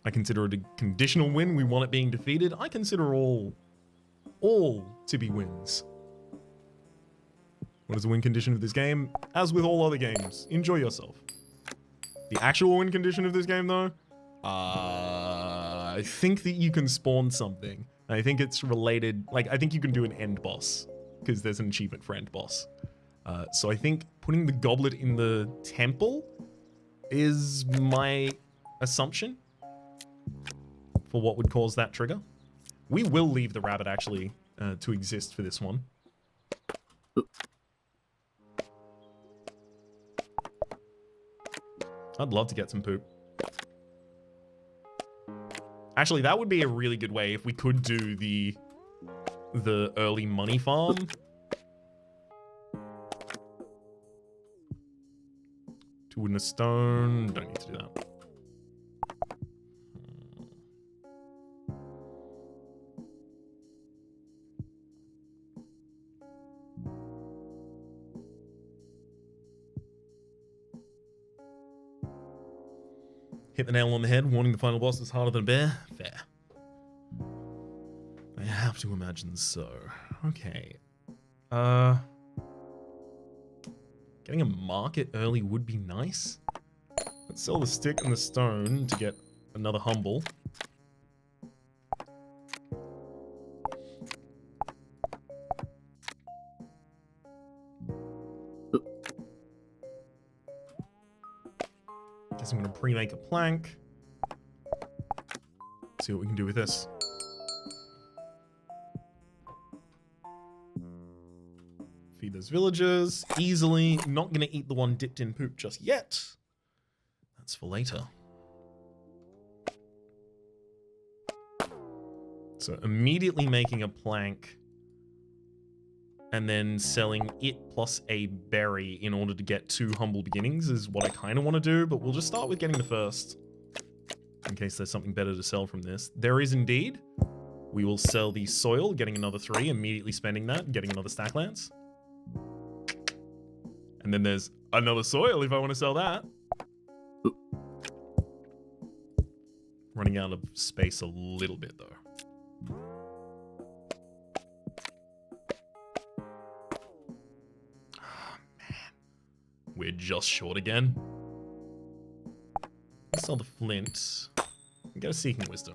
I consider it a conditional win. We want it being defeated. I consider all to be wins. What is the win condition of this game? As with all other games, enjoy yourself. The actual win condition of this game, though, I think that you can spawn something. I think it's related, like, I think you can do an end boss, because there's an achievement for end boss. So I think putting the goblet in the temple is my assumption for what would cause that trigger. We will leave the rabbit, actually, to exist for this one. I'd love to get some poop. Actually, that would be a really good way if we could do the early money farm. 2 wood and a stone. Don't need to do that. Hit the nail on the head, warning the final boss is harder than a bear. Fair. I have to imagine so. Okay. Getting a market early would be nice. Let's sell the stick and the stone to get another humble. Guess I'm gonna pre-make a plank. See what we can do with this. Feed those villagers easily. Not gonna eat the one dipped in poop just yet. That's for later. So immediately making a plank and then selling it plus a berry in order to get 2 humble beginnings is what I kind of want to do, but we'll just start with getting the first in case there's something better to sell from this. There is indeed. We will sell the soil, getting another 3, immediately spending that, getting another Stacklands. And then there's another soil if I want to sell that. Running out of space a little bit though. We're just short again. Let's sell the flint. Get a seeking wisdom.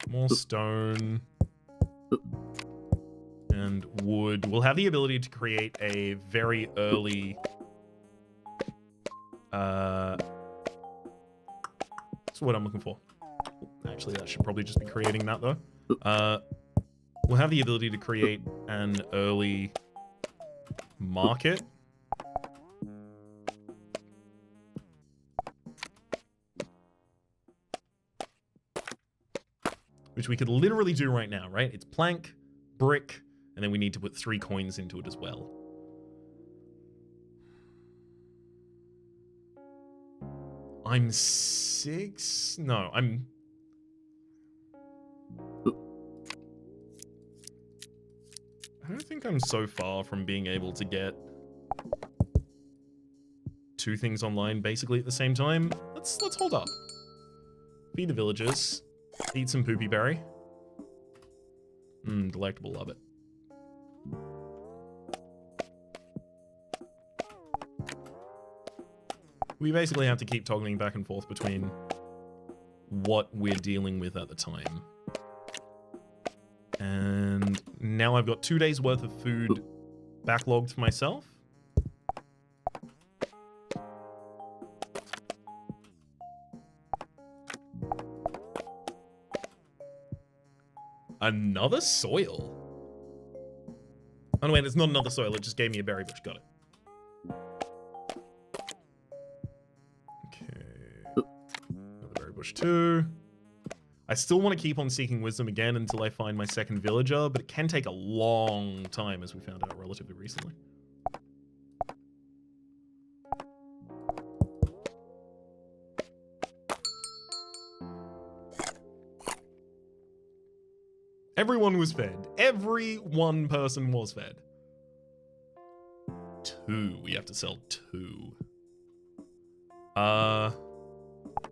More stone. And wood. We'll have the ability to create a very early... That's what I'm looking for. Actually, that should probably just be creating that, though. We'll have the ability to create an early... market. Which we could literally do right now, right? It's plank, brick, and then we need to put 3 coins into it as well. I'm 6? No, I'm... I don't think I'm so far from being able to get 2 things online basically at the same time. Let's hold up. Feed the villagers. Eat some poopy berry. Delectable, love it. We basically have to keep toggling back and forth between what we're dealing with at the time. And now I've got 2 days worth of food backlogged for myself. Another soil? Oh, no, wait, it's not another soil. It just gave me a berry bush. Got it. Okay. Another berry bush too. I still want to keep on seeking wisdom again until I find my second villager, but it can take a long time, as we found out relatively recently. Everyone was fed. Every one person was fed. 2. We have to sell 2.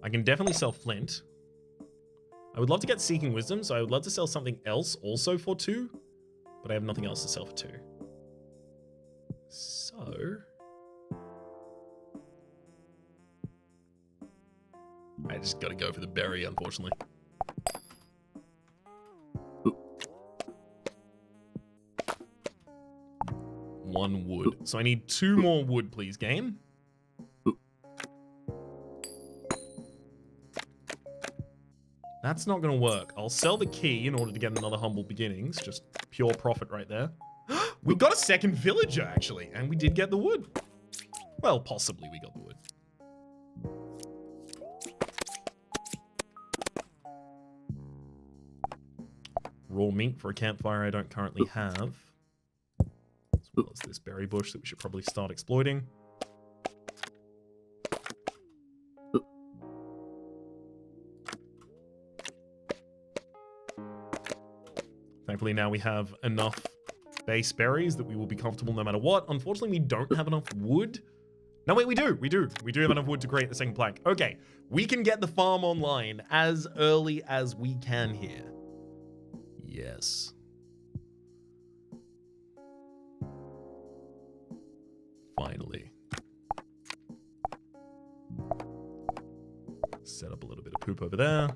I can definitely sell flint. I would love to get Seeking Wisdom, so I would love to sell something else also for 2, but I have nothing else to sell for 2. So... I just gotta go for the berry, unfortunately. One wood. So I need 2 more wood, please, game. That's not gonna work. I'll sell the key in order to get another Humble Beginnings. Just pure profit right there. We got a second villager, actually, and we did get the wood. Well, possibly we got the wood. Raw meat for a campfire I don't currently have. As well as this berry bush that we should probably start exploiting. Thankfully now we have enough base berries that we will be comfortable no matter what. Unfortunately, we don't have enough wood. No, wait, we do. We do have enough wood to create the second plank. Okay, we can get the farm online as early as we can here. Yes. Finally. Set up a little bit of poop over there.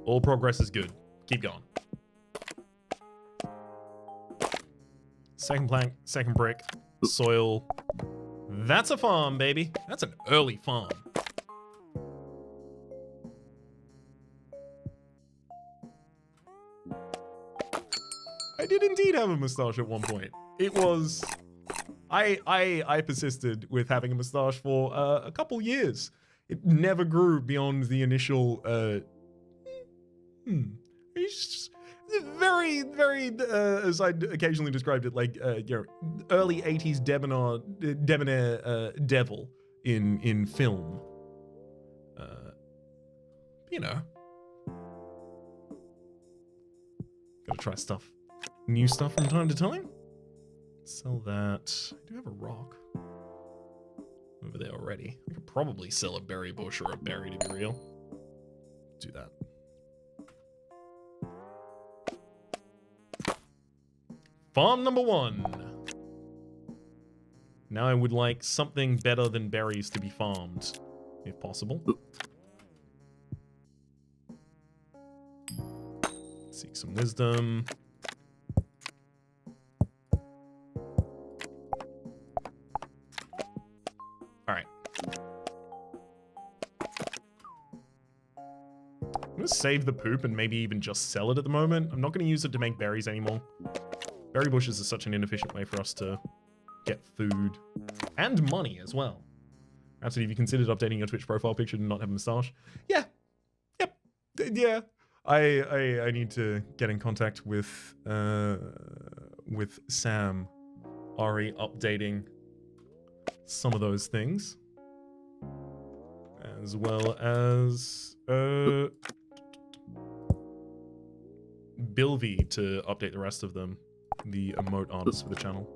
All progress is good. Keep going. Second plank, second brick, soil. That's a farm, baby. That's an early farm. I did indeed have a mustache at one point. It was... I persisted with having a mustache for a couple years. It never grew beyond the initial... It's very, very, as I occasionally described it, like, early 80s debonair devil in film. You know. Gotta try new stuff from time to time. Sell that. I do have a rock over there already. I could probably sell a berry bush or a berry to be real. Do that. Farm number 1. Now I would like something better than berries to be farmed, if possible. Seek some wisdom. Alright. I'm gonna save the poop and maybe even just sell it at the moment. I'm not gonna use it to make berries anymore. Berry bushes are such an inefficient way for us to get food and money as well. Rhapsody, have you considered updating your Twitch profile picture to not have a moustache? Yeah. Yep. Yeah. I need to get in contact with Sam, Ari, updating some of those things, as well as Bilvy to update the rest of them. The emote artists for the channel.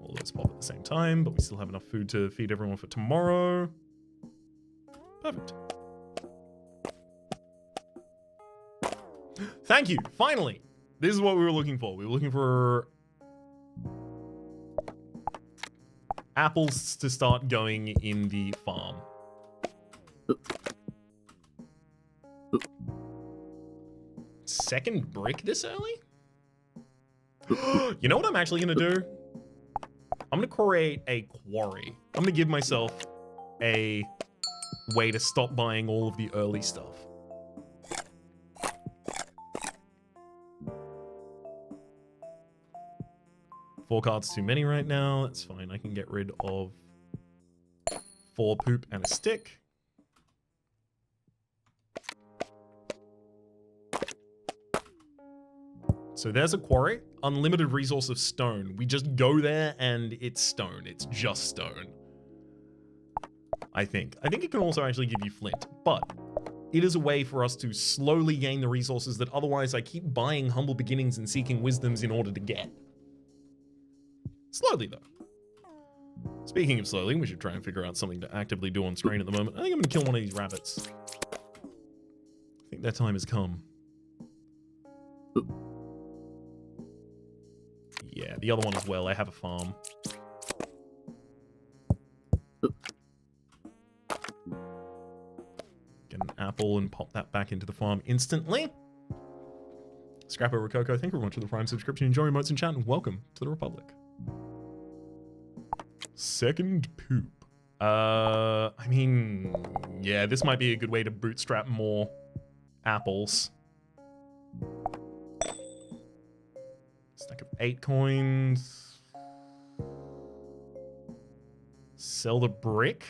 All those pop at the same time, but we still have enough food to feed everyone for tomorrow. Perfect. Thank you, finally! This is what we were looking for. We were looking for apples to start going in the farm. Second brick this early? You know what I'm actually gonna do? I'm gonna create a quarry. I'm gonna give myself a way to stop buying all of the early stuff. Four cards too many right now. That's fine. I can get rid of 4 poop and a stick. So there's a quarry, unlimited resource of stone. We just go there and it's stone. It's just stone. I think. I think it can also actually give you flint, but it is a way for us to slowly gain the resources that otherwise I keep buying humble beginnings and seeking wisdoms in order to get. Slowly, though. Speaking of slowly, we should try and figure out something to actively do on screen at the moment. I think I'm gonna kill one of these rabbits. I think that time has come. Yeah, the other one as well. I have a farm. Get an apple and pop that back into the farm instantly. Scrapper Rococo, thank you very much for the Prime subscription. Enjoy remotes and chat, and welcome to the Republic. Second poop. I mean, yeah, this might be a good way to bootstrap more apples. Stack of 8 coins. Sell the brick.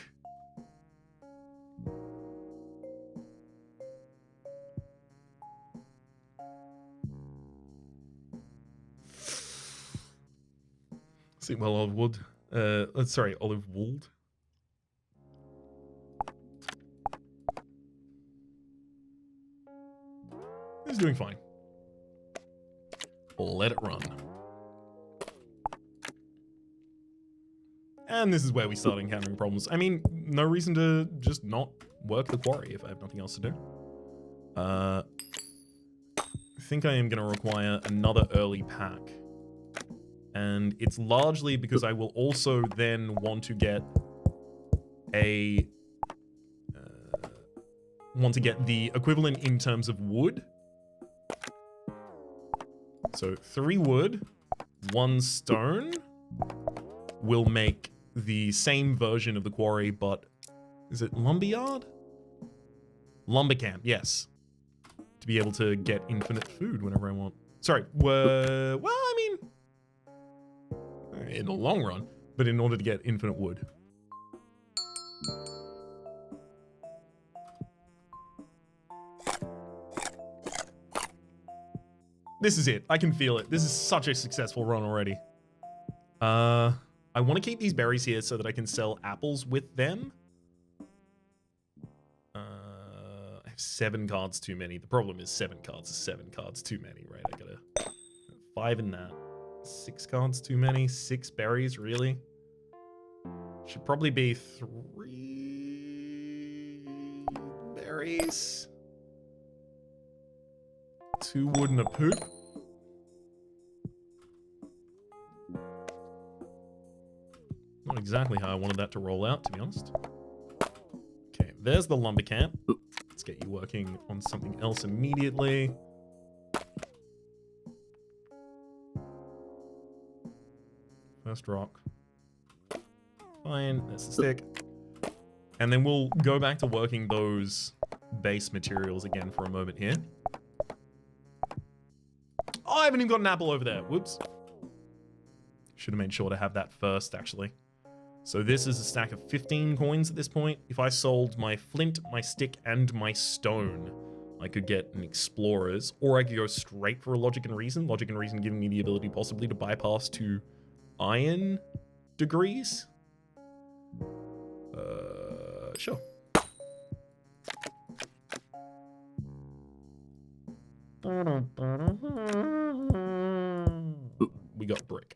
See, well, olive wood. Sorry, olive wold. It's doing fine. Let it run. And this is where we start encountering problems. I mean, no reason to just not work the quarry if I have nothing else to do. I think I am going to require another early pack. And it's largely because I will also then want to get a... want to get the equivalent in terms of wood. So 3 wood, 1 stone will make the same version of the quarry, but is it lumberyard? Lumber camp, yes. To be able to get infinite food whenever I want. Sorry, well, I mean, in the long run, but in order to get infinite wood. This is it. I can feel it. This is such a successful run already. I want to keep these berries here so that I can sell apples with them. I have 7 cards too many. The problem is 7 cards is 7 cards too many, right? I gotta 5 in that. 6 cards too many. 6 berries, really? Should probably be 3 berries. 2 wood and a poop. Not exactly how I wanted that to roll out, to be honest. Okay, there's the lumber camp. Let's get you working on something else immediately. First rock. Fine, there's the stick. And then we'll go back to working those base materials again for a moment here. Oh, I haven't even got an apple over there. Whoops. Should have made sure to have that first, actually. So this is a stack of 15 coins at this point. If I sold my flint, my stick, and my stone, I could get an explorer's, or I could go straight for a logic and reason. Logic and reason giving me the ability possibly to bypass to iron degrees. Sure. We got brick.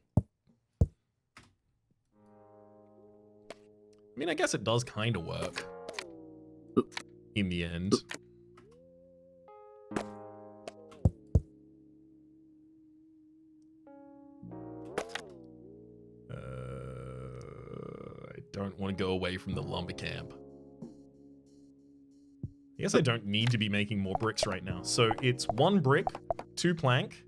I mean, I guess it does kind of work in the end. I don't want to go away from the lumber camp. I guess I don't need to be making more bricks right now. So it's 1 brick, 2 plank.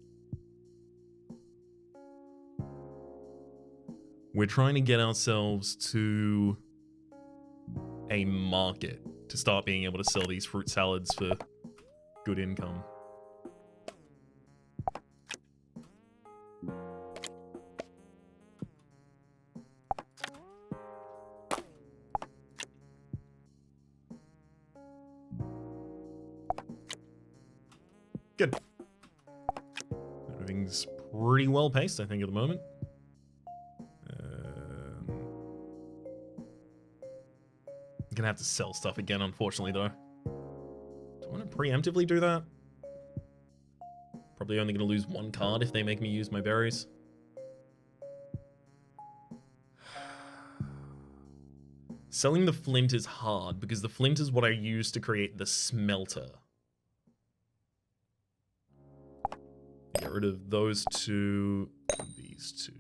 We're trying to get ourselves to a market to start being able to sell these fruit salads for good income. Good. Everything's pretty well paced, I think, at the moment. I'm gonna have to sell stuff again, unfortunately, though. Do I want to preemptively do that? Probably only gonna lose one card if they make me use my berries. Selling the flint is hard because the flint is what I use to create the smelter. Get rid of those two, these two.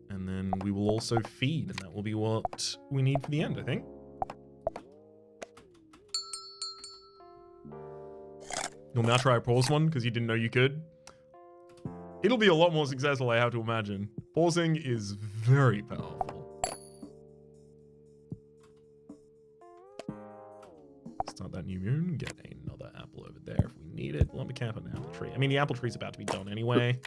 And then we will also feed, and that will be what we need for the end, I think. You'll now try a pause one because you didn't know you could. It'll be a lot more successful, I have to imagine. Pausing is very powerful. Start that new moon, get another apple over there if we need it. Lumber camp and apple tree. I mean, the apple tree's about to be done anyway.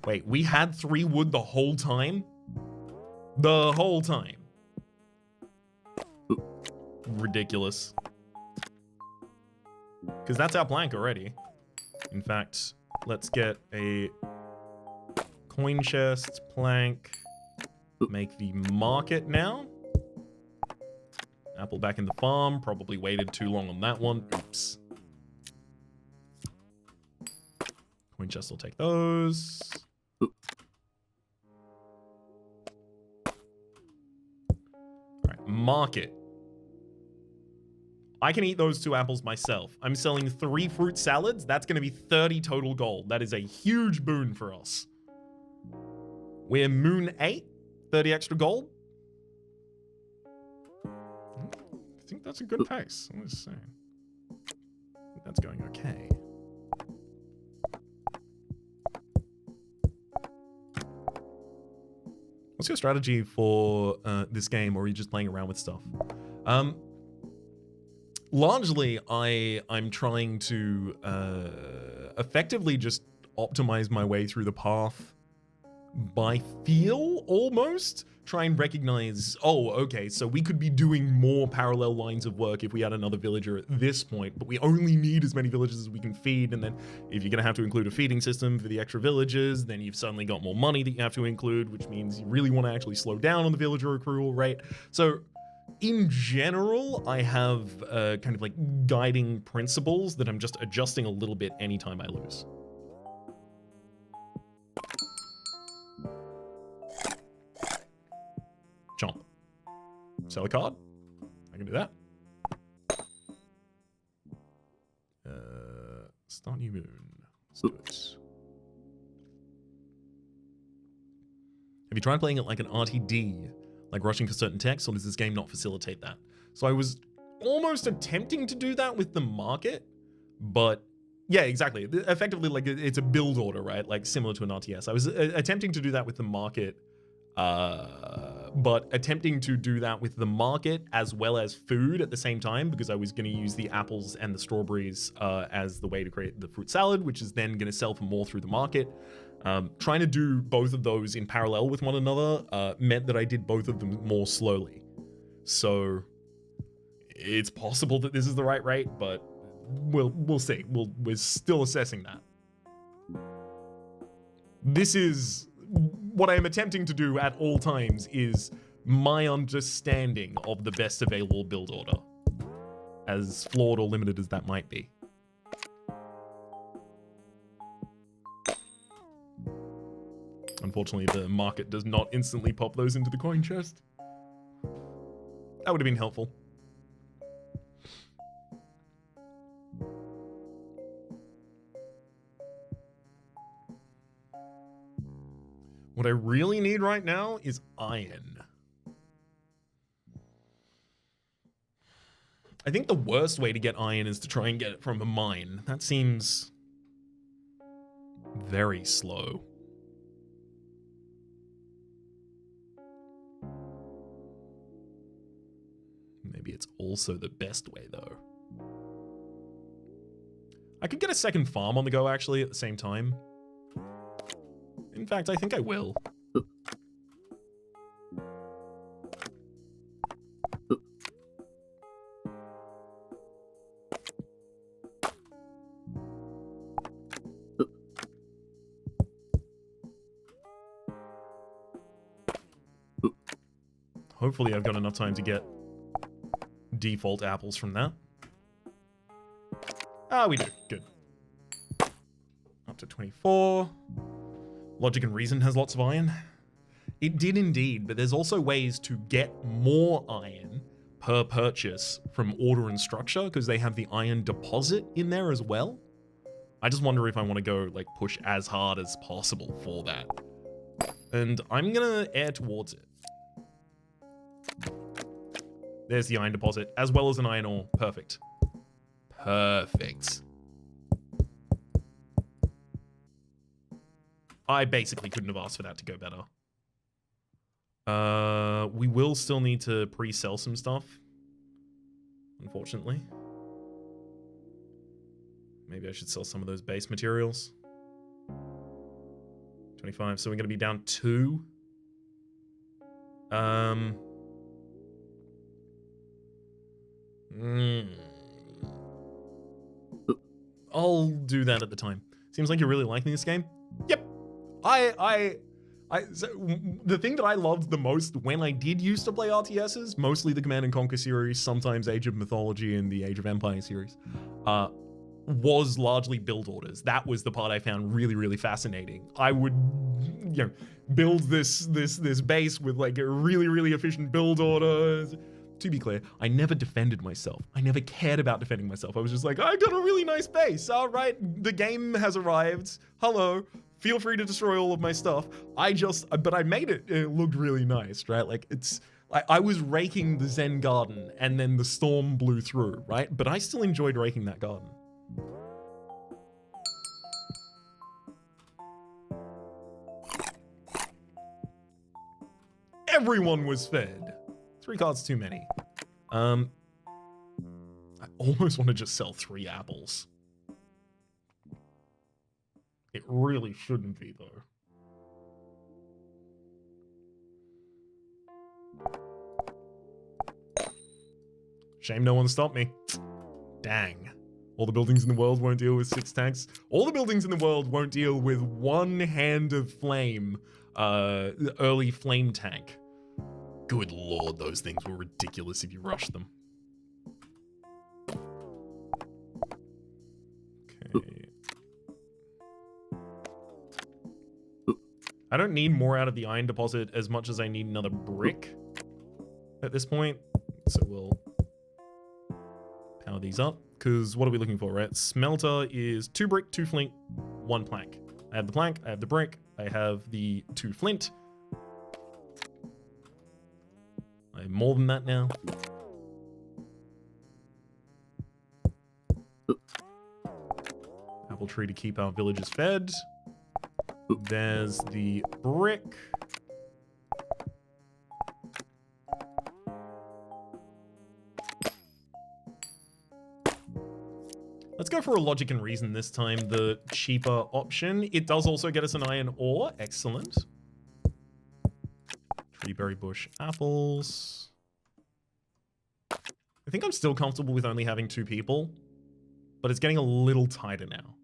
Wait, we had 3 wood the whole time? The whole time. Ridiculous. Because that's our plank already. In fact, let's get a coin chest, plank, make the market now. Apple back in the farm, probably waited too long on that one. Oops. Coin chest will take those. Alright, market. I can eat those 2 apples myself. I'm selling 3 fruit salads. That's going to be 30 total gold. That is a huge boon for us. We're moon 8, 30 extra gold. I think that's a good pace. I'm just saying. I think that's going okay. What's your strategy for this game, or are you just playing around with stuff? Largely, I'm trying to effectively just optimize my way through the path by feel, almost. Try and recognize, oh, okay, so we could be doing more parallel lines of work if we had another villager at this point, but we only need as many villagers as we can feed, and then if you're going to have to include a feeding system for the extra villagers, then you've suddenly got more money that you have to include, which means you really want to actually slow down on the villager accrual rate. So in general, I have kind of like guiding principles that I'm just adjusting a little bit anytime I lose. Chomp. Sell a card. I can do that. Start new moon. Let's do it. Have you tried playing it like an RTD? Like rushing for certain texts, or does this game not facilitate that? So I was almost attempting to do that with the market, but yeah, exactly. Effectively, like it's a build order, right? Like similar to an RTS. I was attempting to do that with the market, but attempting to do that with the market as well as food at the same time, because I was going to use the apples and the strawberries as the way to create the fruit salad, which is then going to sell for more through the market. Trying to do both of those in parallel with one another meant that I did both of them more slowly. So it's possible that this is the right rate, but we'll see. We're still assessing that. This is what I am attempting to do at all times is my understanding of the best available build order, as flawed or limited as that might be. Unfortunately, the market does not instantly pop those into the coin chest. That would have been helpful. What I really need right now is iron. I think the worst way to get iron is to try and get it from a mine. That seems very slow. Maybe it's also the best way, though. I could get a second farm on the go, actually, at the same time. In fact, I think I will. Hopefully I've got enough time to get default apples from that. Ah, we do. Good. Up to 24. Logic and Reason has lots of iron. It did indeed, but there's also ways to get more iron per purchase from Order and Structure, because they have the iron deposit in there as well. I just wonder if I want to go, like, push as hard as possible for that. And I'm gonna air towards it. There's the iron deposit, as well as an iron ore. Perfect. Perfect. I basically couldn't have asked for that to go better. We will still need to pre-sell some stuff, unfortunately. Maybe I should sell some of those base materials. 25, so we're going to be down 2. I'll do that at the time. Seems like you're really liking this game. Yep. So the thing that I loved the most when I did used to play RTSs, mostly the Command and Conquer series, sometimes Age of Mythology and the Age of Empire series, was largely build orders. That was the part I found really, really fascinating. I would, you know, build this base with like a really, really efficient build order. To be clear, I never defended myself. I never cared about defending myself. I was just like, I got a really nice base. All right, the game has arrived. Hello. Feel free to destroy all of my stuff. But I made it. It looked really nice, right? Like I was raking the Zen garden and then the storm blew through, right? But I still enjoyed raking that garden. Everyone was fed. 3 cards too many. I almost want to just sell 3 apples. It really shouldn't be, though. Shame no one stopped me. Dang. All the buildings in the world won't deal with 6 tanks. All the buildings in the world won't deal with 1 hand of flame, early flame tank. Good lord, those things were ridiculous if you rushed them. Okay. I don't need more out of the iron deposit as much as I need another brick at this point. So we'll power these up. Because what are we looking for, right? Smelter is 2 brick, 2 flint, 1 plank. I have the plank, I have the brick, I have the 2 flint. I have more than that now. Apple tree to keep our villagers fed. There's the brick. Let's go for a logic and reason this time, the cheaper option. It does also get us an iron ore. Excellent. Treeberry bush apples. I think I'm still comfortable with only having 2 people, but it's getting a little tighter now.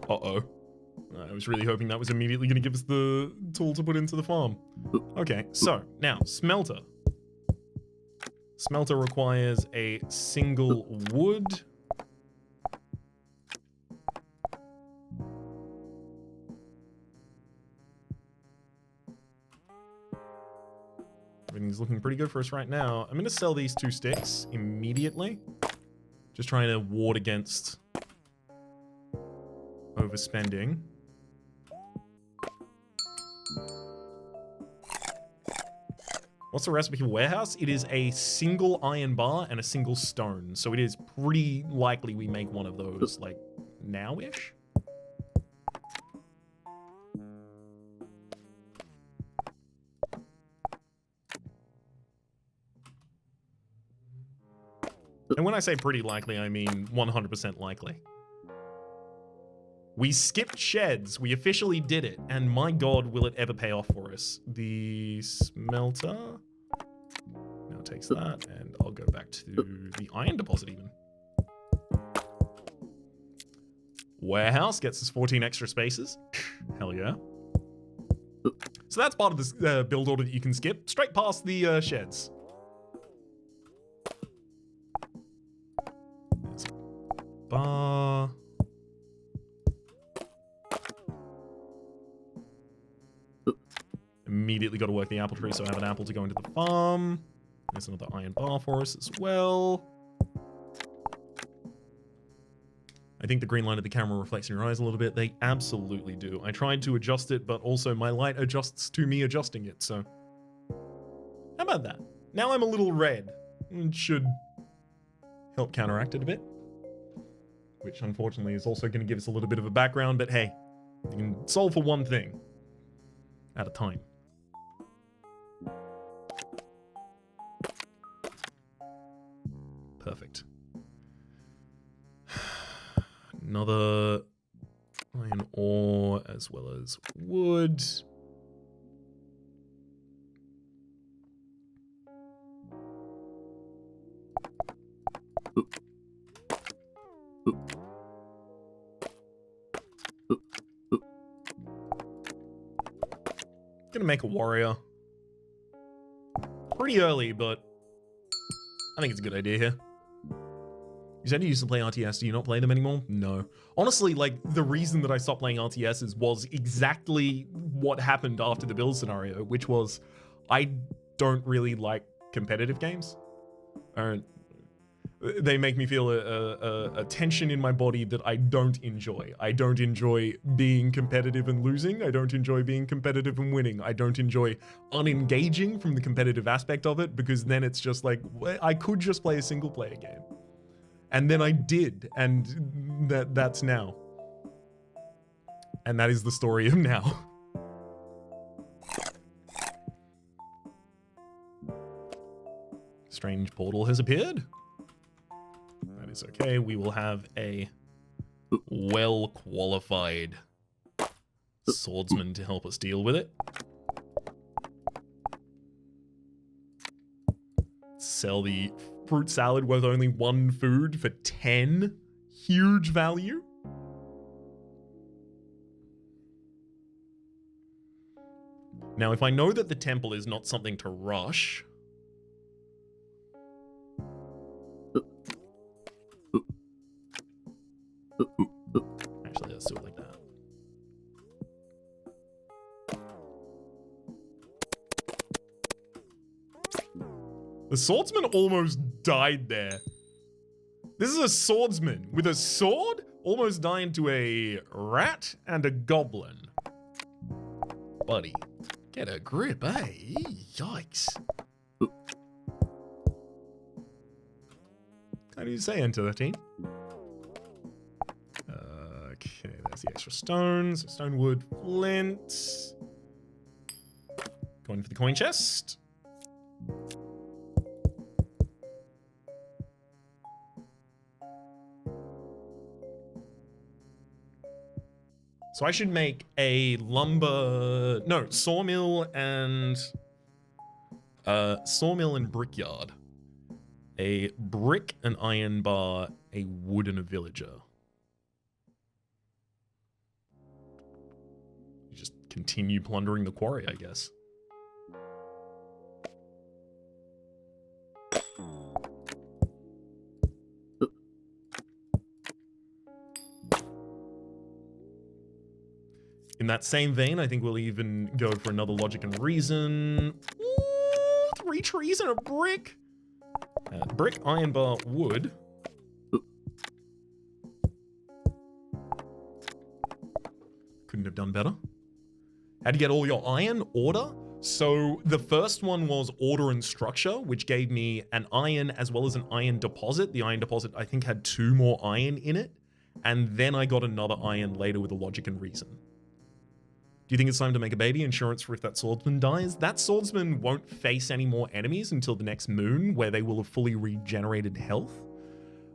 Uh-oh. I was really hoping that was immediately going to give us the tool to put into the farm. Okay, so now, Smelter. Smelter requires a single wood. Everything's looking pretty good for us right now. I'm going to sell these 2 sticks immediately. Just trying to ward against overspending. What's the recipe for warehouse? It is a single iron bar and a single stone. So it is pretty likely we make one of those, like, now-ish? And when I say pretty likely, I mean 100% likely. We skipped sheds. We officially did it. And my god, will it ever pay off for us. The smelter now takes that, and I'll go back to the iron deposit even. Warehouse gets us 14 extra spaces. Hell yeah. So that's part of this build order that you can skip. Straight past the sheds. There's a bar. Immediately got to work the apple tree, so I have an apple to go into the farm. There's another iron bar for us as well. I think the green line of the camera reflects in your eyes a little bit. They absolutely do. I tried to adjust it, but also my light adjusts to me adjusting it, so... How about that? Now I'm a little red. It should help counteract it a bit. Which, unfortunately, is also going to give us a little bit of a background, but hey, you can solve for one thing at a time. Perfect. Another iron ore as well as wood. Gonna make a warrior. Pretty early, but I think it's a good idea here. You said you used to play RTS, do you not play them anymore? No. Honestly, like, the reason that I stopped playing RTSs was exactly what happened after the build scenario, which was, I don't really like competitive games. They make me feel a tension in my body that I don't enjoy. I don't enjoy being competitive and losing. I don't enjoy being competitive and winning. I don't enjoy unengaging from the competitive aspect of it, because then it's just like, I could just play a single player game. And then I did, and that's now. And that is the story of now. Strange portal has appeared. That is okay. We will have a well-qualified swordsman to help us deal with it. Sell the fruit salad worth only 1 food for 10. Huge value. Now, if I know that the temple is not something to rush... Actually, let's do it like that. The swordsman almost died there. This is a swordsman with a sword, almost dying to a rat and a goblin. Buddy, get a grip, eh? Yikes. How do you say enter 13? Okay, there's the extra stones. Stone, wood, flint. Going for the coin chest. So I should make a sawmill and brickyard. A brick, an iron bar, a wood, and a villager. You just continue plundering the quarry, I guess. In that same vein, I think we'll even go for another logic and reason. Ooh, 3 trees and a brick. Brick, iron bar, wood. Couldn't have done better. How'd you get all your iron? Order? So the first one was order and structure, which gave me an iron as well as an iron deposit. The iron deposit, I think, had 2 more iron in it. And then I got another iron later with a logic and reason. Do you think it's time to make a baby? Insurance for if that swordsman dies? That swordsman won't face any more enemies until the next moon, where they will have fully regenerated health.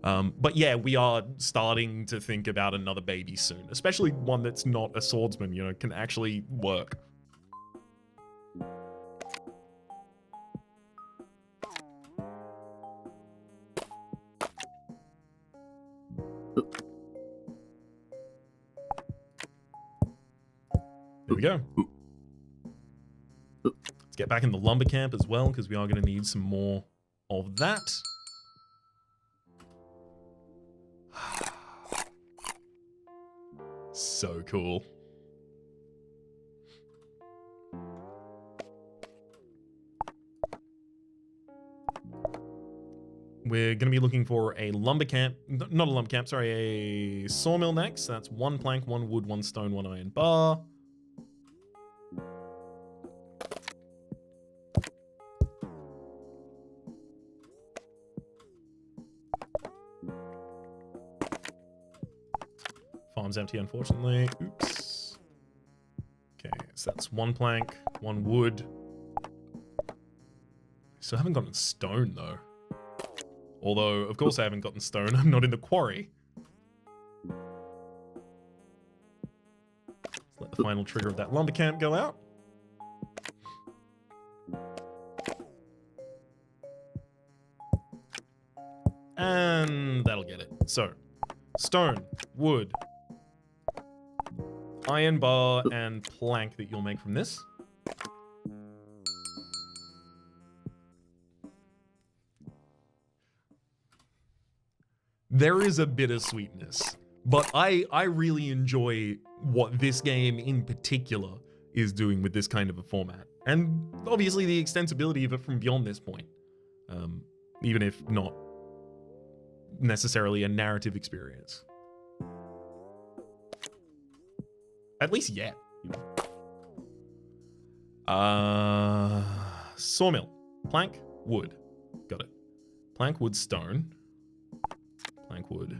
But yeah, we are starting to think about another baby soon, especially one that's not a swordsman, you know, can actually work. There we go. Let's get back in the lumber camp as well, because we are going to need some more of that. So cool. We're going to be looking for a lumber camp, not a lumber camp, sorry, a sawmill next. That's 1 plank, 1 wood, 1 stone, 1 iron bar. Farm's empty, unfortunately. Oops. Okay, so that's 1 plank, 1 wood. Still haven't gotten stone, though. Although, of course I haven't gotten stone. I'm not in the quarry. Let's let the final trigger of that lumber camp go out. And that'll get it. So, stone, wood, iron bar, and plank that you'll make from this. There is a bittersweetness, but I really enjoy what this game in particular is doing with this kind of a format. And obviously the extensibility of it from beyond this point, even if not necessarily a narrative experience. At least yet. Sawmill. Plank, wood. Got it. Plank, wood, stone. Plank, wood.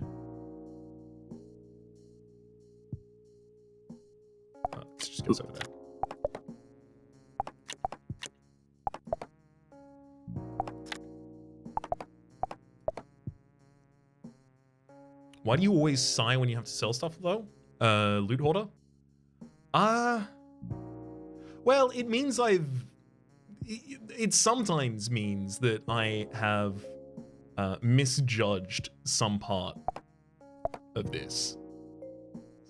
Oh, let's just go over there. Why do you always sigh when you have to sell stuff, though? Loot hoarder? Well, it means it sometimes means that I have misjudged some part of this.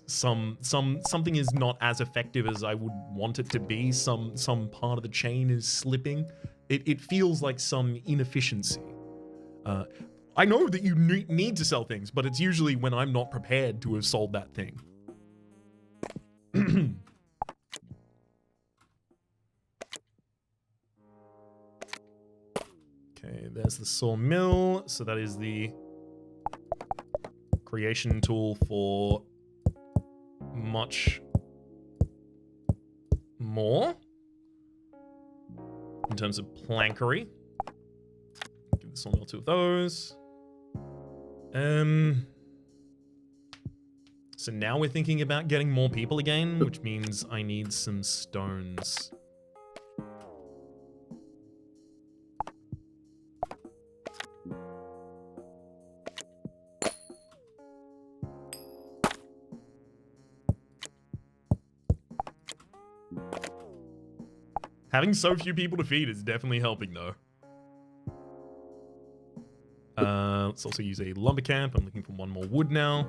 Something is not as effective as I would want it to be. Some part of the chain is slipping. It feels like some inefficiency. I know that you need to sell things, but it's usually when I'm not prepared to have sold that thing. Okay, there's the sawmill. So that is the creation tool for much more in terms of plankery. Give the sawmill 2 of those. So now we're thinking about getting more people again, which means I need some stones. Having so few people to feed is definitely helping, though. Let's also use a lumber camp. I'm looking for 1 more wood now.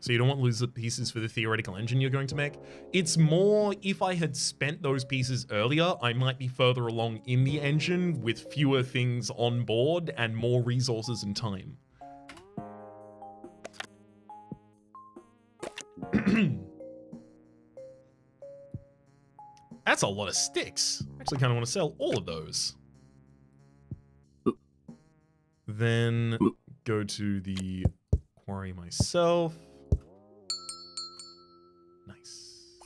So you don't want to lose the pieces for the theoretical engine you're going to make. It's more, if I had spent those pieces earlier, I might be further along in the engine with fewer things on board and more resources and time. That's a lot of sticks. I actually kind of want to sell all of those. Then go to the quarry myself. Nice.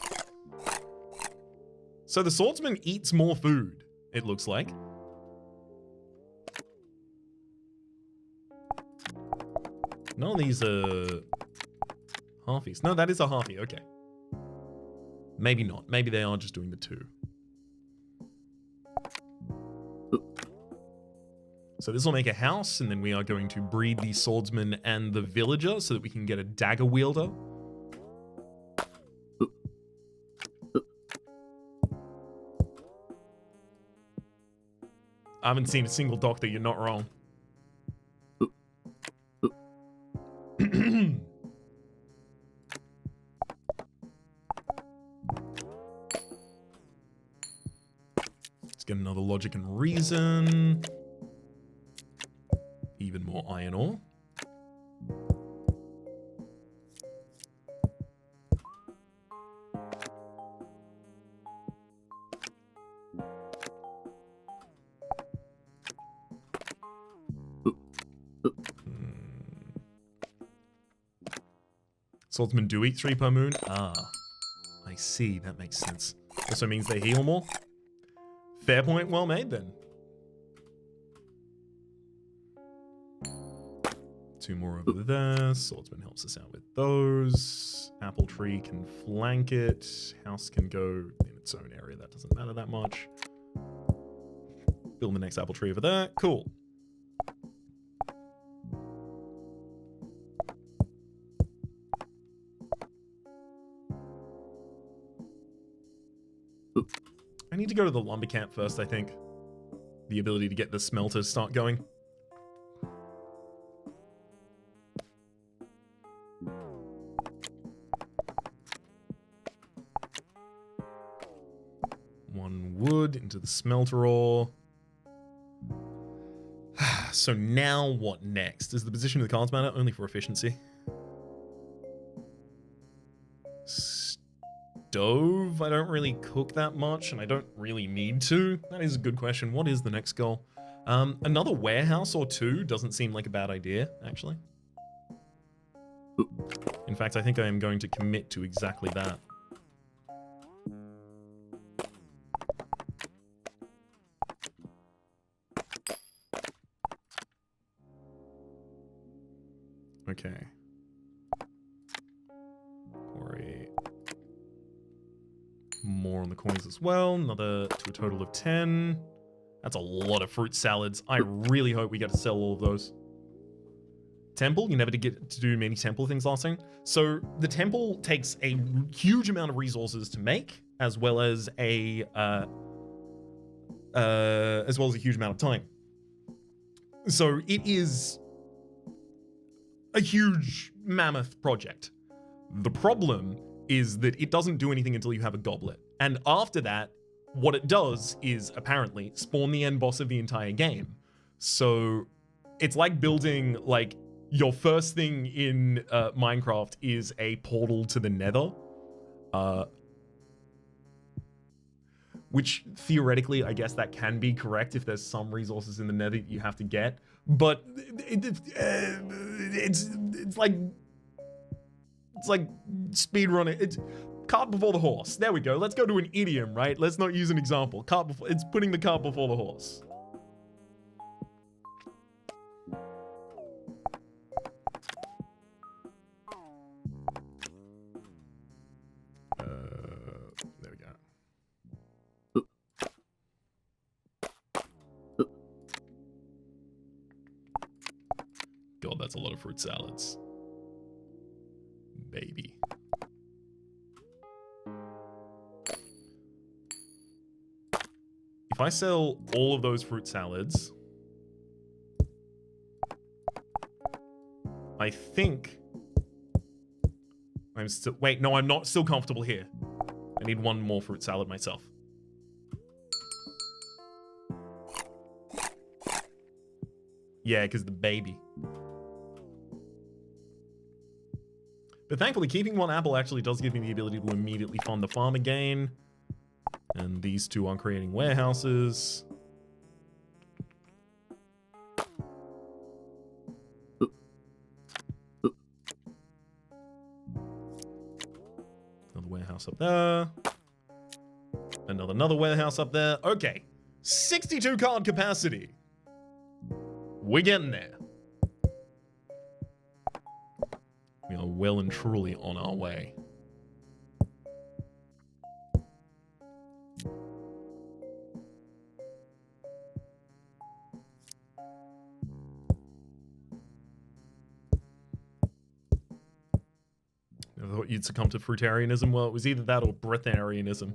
So the swordsman eats more food, it looks like. None of these are halfies. No, that is a halfie, okay. Maybe not. Maybe they are just doing the 2. So this will make a house, and then we are going to breed the swordsman and the villager so that we can get a dagger wielder. I haven't seen a single doctor, you're not wrong. Let's get another logic and reason. Even more iron ore. Swordsmen do eat 3 per moon. Ah, I see. That makes sense. Also means they heal more. Fair point, well made then. 2 more over there. Swordsman helps us out with those. Apple tree can flank it. House can go in its own area. That doesn't matter that much. Build the next apple tree over there. Cool. I need to go to the lumber camp first, I think. The ability to get the smelter to start going. One wood into the smelter ore. So now what next? Does the position of the cards matter? Only for efficiency. Stove? I don't really cook that much, and I don't really need to. That is a good question. What is the next goal? Another warehouse or 2 doesn't seem like a bad idea, actually. In fact, I think I am going to commit to exactly that. Okay. Quarry. More on the coins as well. Another to a total of 10. That's a lot of fruit salads. I really hope we get to sell all of those. Temple, you never did get to do many temple things last time. So the temple takes a huge amount of resources to make, as well as a huge amount of time. So it is a huge mammoth project. The problem is that it doesn't do anything until you have a goblet. And after that, what it does is apparently spawn the end boss of the entire game. So it's like building, like, your first thing in Minecraft is a portal to the Nether. Which theoretically, I guess that can be correct if there's some resources in the Nether that you have to get. But it's like speedrunning. It's cart before the horse. There we go. Let's go to an idiom, right? Let's not use an example. It's putting the cart before the horse. There we go. God, that's a lot of fruit salads. Baby. If I sell all of those fruit salads, I think I'm still... Wait, no, I'm not still comfortable here. I need one more fruit salad myself. Yeah, because the baby. But thankfully, keeping one apple actually does give me the ability to immediately fund the farm again. And these 2 are creating warehouses. Another warehouse up there. Another another warehouse up there. Okay, 62 card capacity. We're getting there. We are well and truly on our way. I thought you'd succumb to fruitarianism. Well, it was either that or breatharianism.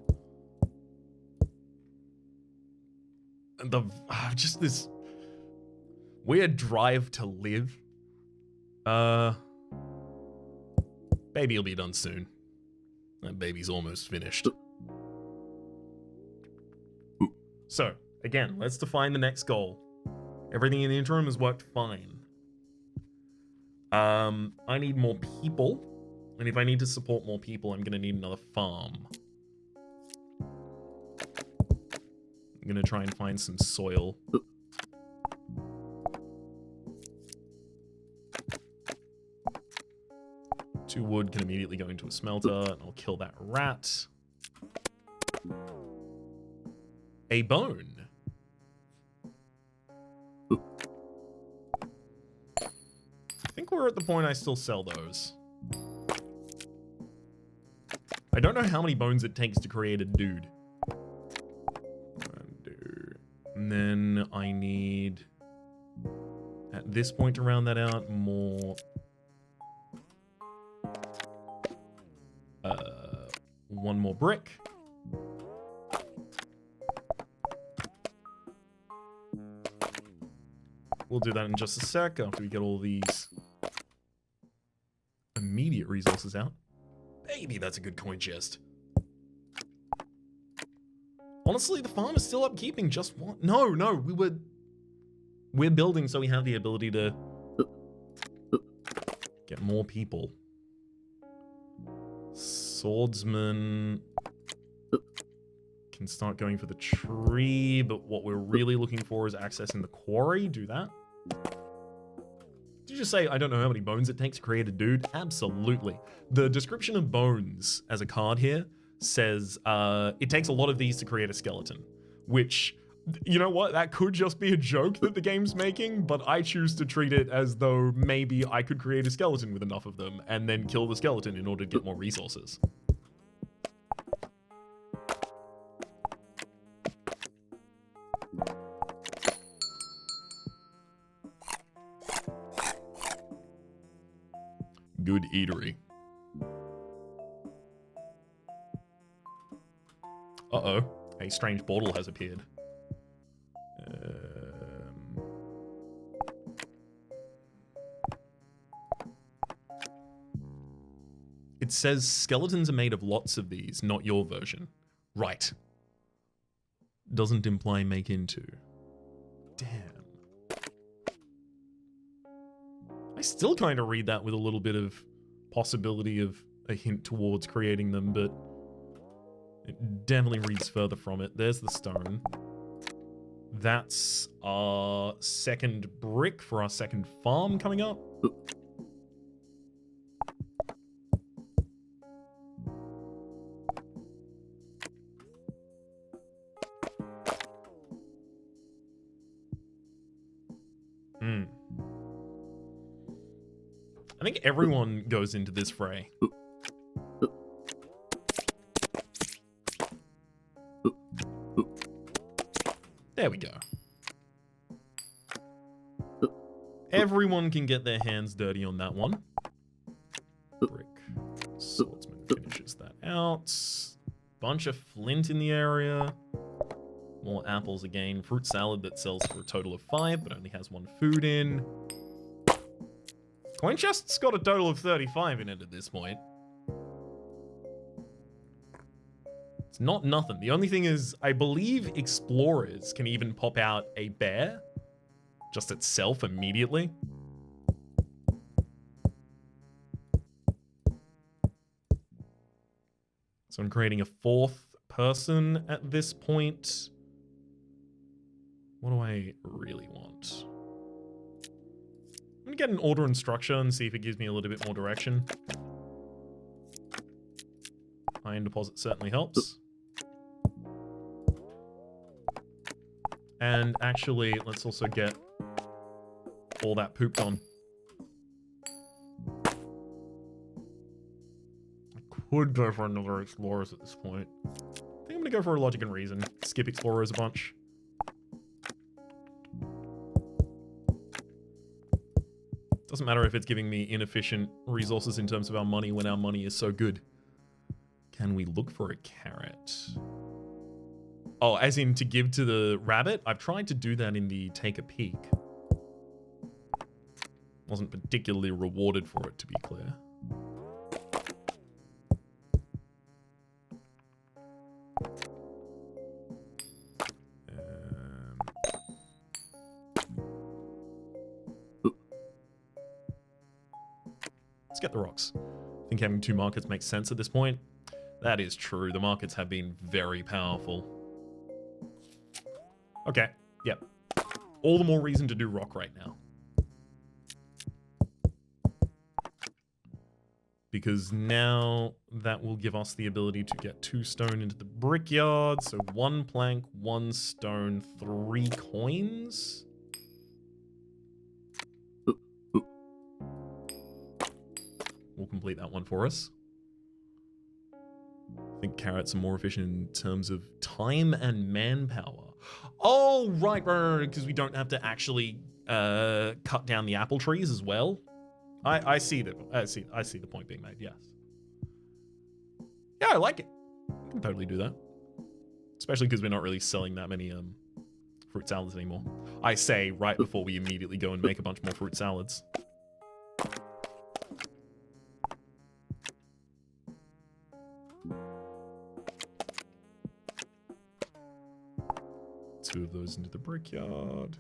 And just this weird drive to live. Baby will be done soon. That baby's almost finished. So, again, let's define the next goal. Everything in the interim has worked fine. I need more people. And if I need to support more people, I'm going to need another farm. I'm going to try and find some soil. Two wood can immediately go into a smelter, and I'll kill that rat. A bone. I think we're at the point I still sell those. I don't know how many bones it takes to create a dude. And then I need, at this point to round that out, more... one more brick. We'll do that in just a sec after we get all these immediate resources out. Baby, that's a good coin chest. Honestly, the farm is still upkeeping just what? No, we're building so we have the ability to get more people. Swordsman can start going for the tree, but what we're really looking for is accessing the quarry. Do that. Did you just say, I don't know how many bones it takes to create a dude? Absolutely. The description of bones as a card here says it takes a lot of these to create a skeleton, which, you know what? That could just be a joke that the game's making, but I choose to treat it as though maybe I could create a skeleton with enough of them and then kill the skeleton in order to get more resources. Good eatery. Uh-oh. A strange portal has appeared. It says skeletons are made of lots of these, not your version. Right. Doesn't imply make into. Damn. I still kind of read that with a little bit of possibility of a hint towards creating them, but it definitely reads further from it. There's the stone. That's our second brick for our second farm coming up. I think everyone goes into this fray. There we go. Everyone can get their hands dirty on that one. Brick. Swordsman finishes that out. Bunch of flint in the area. More apples again. Fruit salad that sells for a total of 5, but only has 1 food in. Coin chest's got a total of 35 in it at this point. It's not nothing. The only thing is, I believe explorers can even pop out a bear just itself immediately. So I'm creating a 4th person at this point. What do I really want? I'm gonna get an order and structure and see if it gives me a little bit more direction. Iron deposit certainly helps. And actually, let's also get all that pooped on. I could go for another Explorers at this point. I think I'm going to go for a Logic and Reason. Skip Explorers a bunch. Doesn't matter if it's giving me inefficient resources in terms of our money when our money is so good. Can we look for a carrot? Oh, as in to give to the rabbit? I've tried to do that in the Take a Peek. Wasn't particularly rewarded for it, to be clear. Let's get the rocks. I think having 2 markets makes sense at this point. That is true. The markets have been very powerful. Okay, yep. All the more reason to do rock right now. Because now that will give us the ability to get 2 stone into the brickyard. So 1 plank, 1 stone, 3 coins. We'll complete that one for us. I think carrots are more efficient in terms of time and manpower. Oh, right, because we don't have to actually cut down the apple trees as well. I see the point being made. Yes. Yeah, I like it. I can totally do that. Especially because we're not really selling that many fruit salads anymore. I say right before we immediately go and make a bunch more fruit salads. Two of those into the brickyard.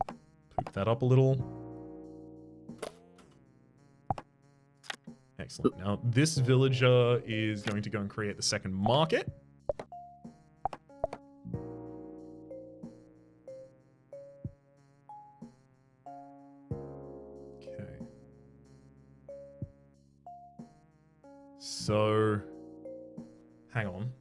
Poop that up a little. Excellent. Now, this villager is going to go and create the second market. Okay. So, hang on.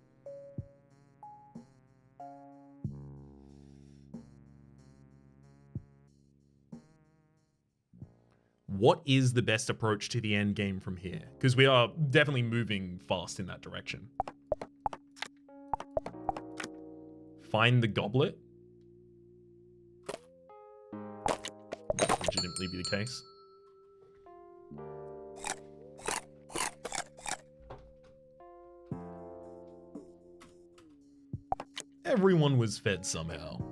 What is the best approach to the end game from here? Because we are definitely moving fast in that direction. Find the goblet. That would legitimately be the case. Everyone was fed somehow.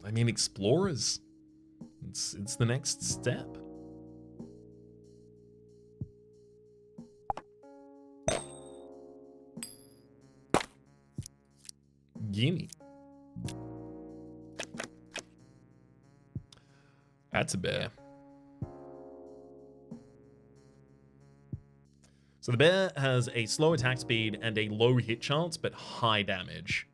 I mean, explorers. It's the next step. Gimme. That's a bear. So the bear has a slow attack speed and a low hit chance, but high damage.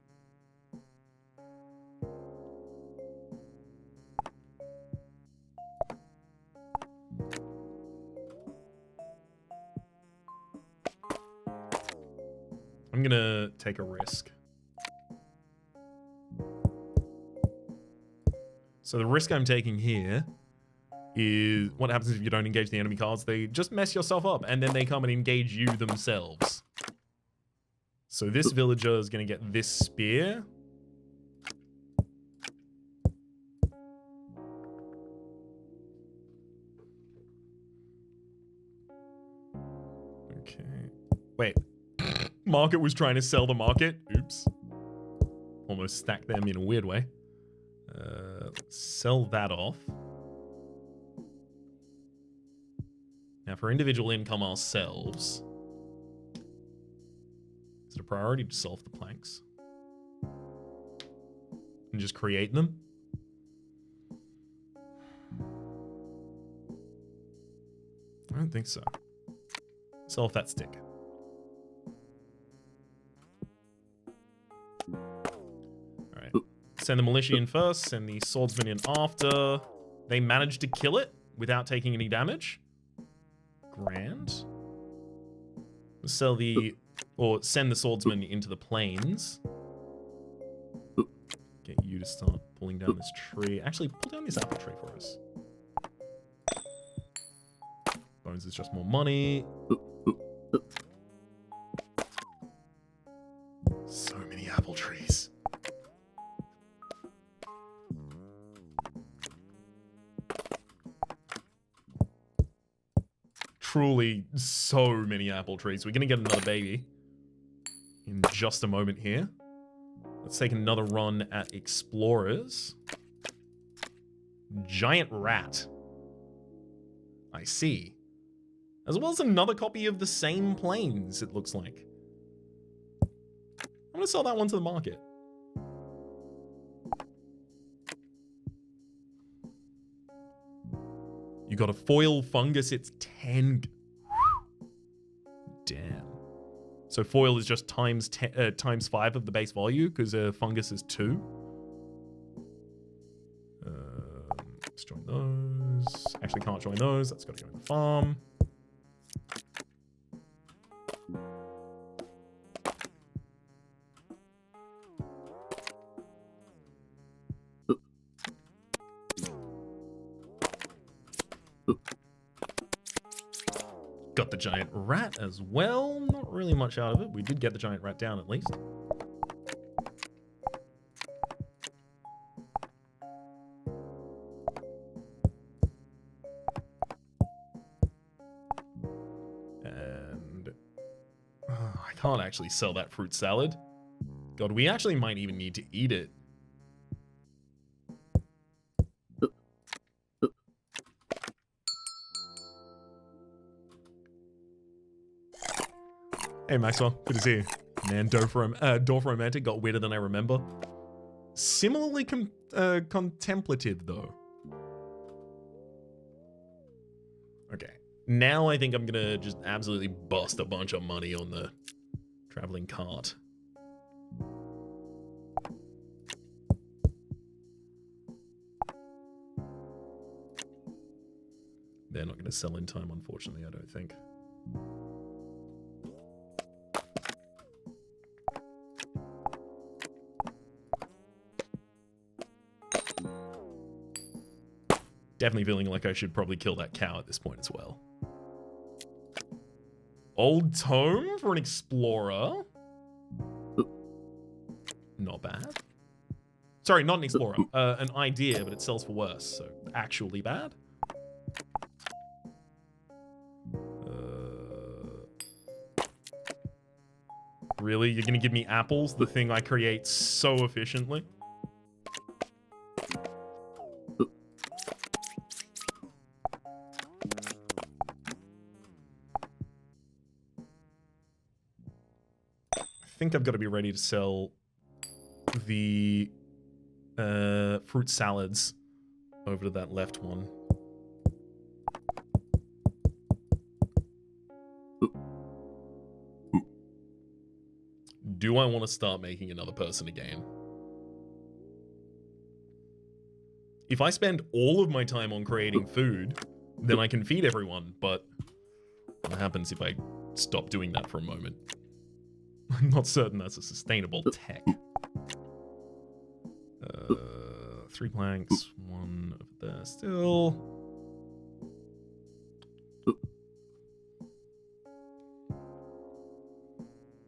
I'm gonna take a risk. So the risk I'm taking here is what happens if you don't engage the enemy cards. They just mess yourself up, and then they come and engage you themselves. So this villager is gonna get this spear. Okay. Wait. Market was trying to sell the market. Oops. Almost stacked them in a weird way. Let's sell that off. Now for individual income ourselves. Is it a priority to solve the planks? And just create them? I don't think so. Sell off that stick. Send the militia in first, send the swordsman in after. They managed to kill it without taking any damage. Grand. sell the, or send the swordsman into the plains. Get you to start pulling down this tree. Actually, pull down this apple tree for us. Bones is just more money. So many apple trees. Truly, so many apple trees. We're gonna get another baby in just a moment here. Let's take another run at explorers. Giant rat. I see. As well as another copy of the same planes, it looks like. I'm gonna sell that one to the market. You got a foil fungus, it's 10. Damn. So foil is just times 5 of the base value, because fungus is 2. Let's join those. Actually can't join those, that's gotta go in the farm. Got the giant rat as well. Not really much out of it. We did get the giant rat down at least. And I can't actually sell that fruit salad. God, we actually might even need to eat it. Hey Maxwell, good to see you. Man, Dorf Romantic got weirder than I remember. Similarly contemplative though. Okay, now I think I'm gonna just absolutely bust a bunch of money on the traveling cart. They're not gonna sell in time, unfortunately, I don't think. Definitely feeling like I should probably kill that cow at this point as well. Old tome for an explorer. Not bad. Sorry, not an explorer. An idea, but it sells for worse, so actually bad. Really? You're gonna give me apples? The thing I create so efficiently? I think I've got to be ready to sell the fruit salads over to that left one. Do I want to start making another person again? If I spend all of my time on creating food, then I can feed everyone, but what happens if I stop doing that for a moment? I'm not certain that's a sustainable tech. 3 planks, 1 over there still.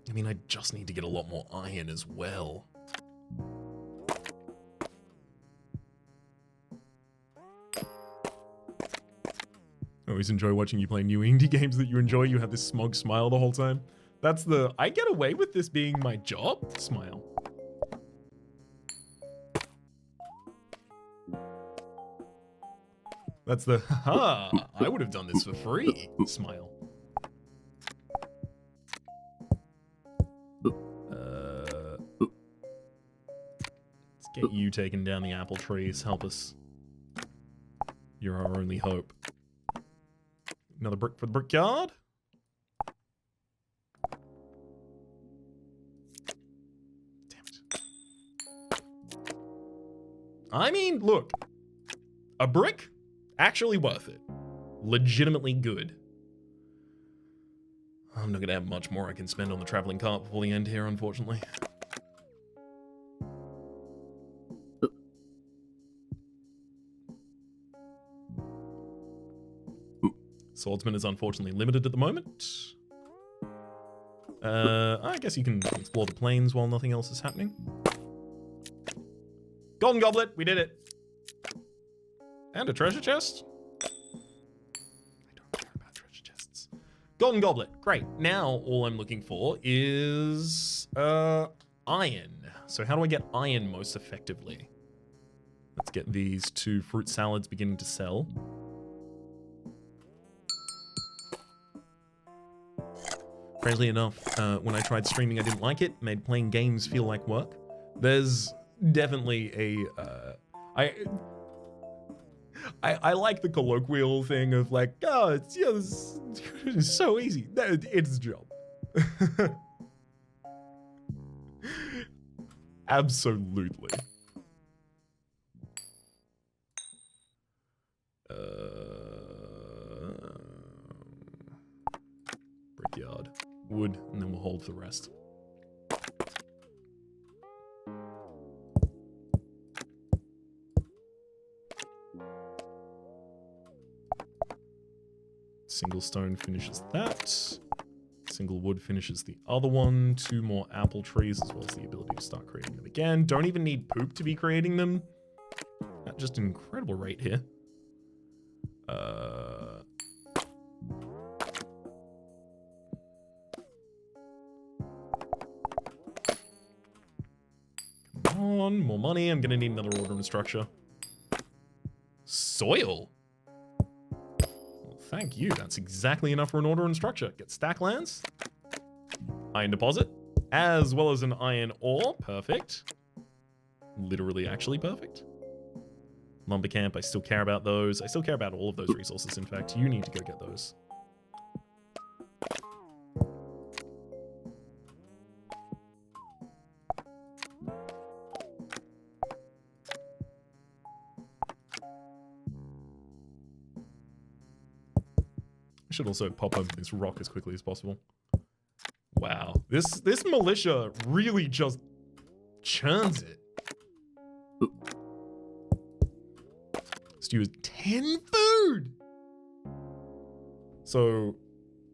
I mean, I just need to get a lot more iron as well. I always enjoy watching you play new indie games that you enjoy. You have this smug smile the whole time. That's the, I get away with this being my job smile. That's the, haha, I would have done this for free smile. Let's get you taking down the apple trees. Help us. You're our only hope. Another brick for the brickyard. I mean, look, a brick, actually worth it. Legitimately good. I'm not going to have much more I can spend on the traveling cart before the end here, unfortunately. Swordsman is unfortunately limited at the moment. I guess you can explore the plains while nothing else is happening. Golden Goblet, we did it. And a treasure chest. I don't care about treasure chests. Golden Goblet, great. Now all I'm looking for is iron. So how do I get iron most effectively? Let's get these 2 fruit salads beginning to sell. Strangely enough, when I tried streaming, I didn't like it. Made playing games feel like work. There's definitely a... I like the colloquial thing of like, oh, it's, yeah, it's so easy. It's a job. Absolutely. Brickyard. Wood, and then we'll hold for the rest. Single stone finishes that. Single wood finishes the other one. 2 more apple trees, as well as the ability to start creating them again. Don't even need poop to be creating them. At just an incredible rate here. Come on, more money. I'm gonna need another order and structure. Soil? Well, thank you. That's exactly enough for an order and structure. Get Stacklands. Iron deposit. As well as an iron ore. Perfect. Literally, actually perfect. Lumber camp, I still care about those. I still care about all of those resources, in fact. You need to go get those. I should also pop over this rock as quickly as possible. Wow. This militia really just churns it. Stew is 10 food! So,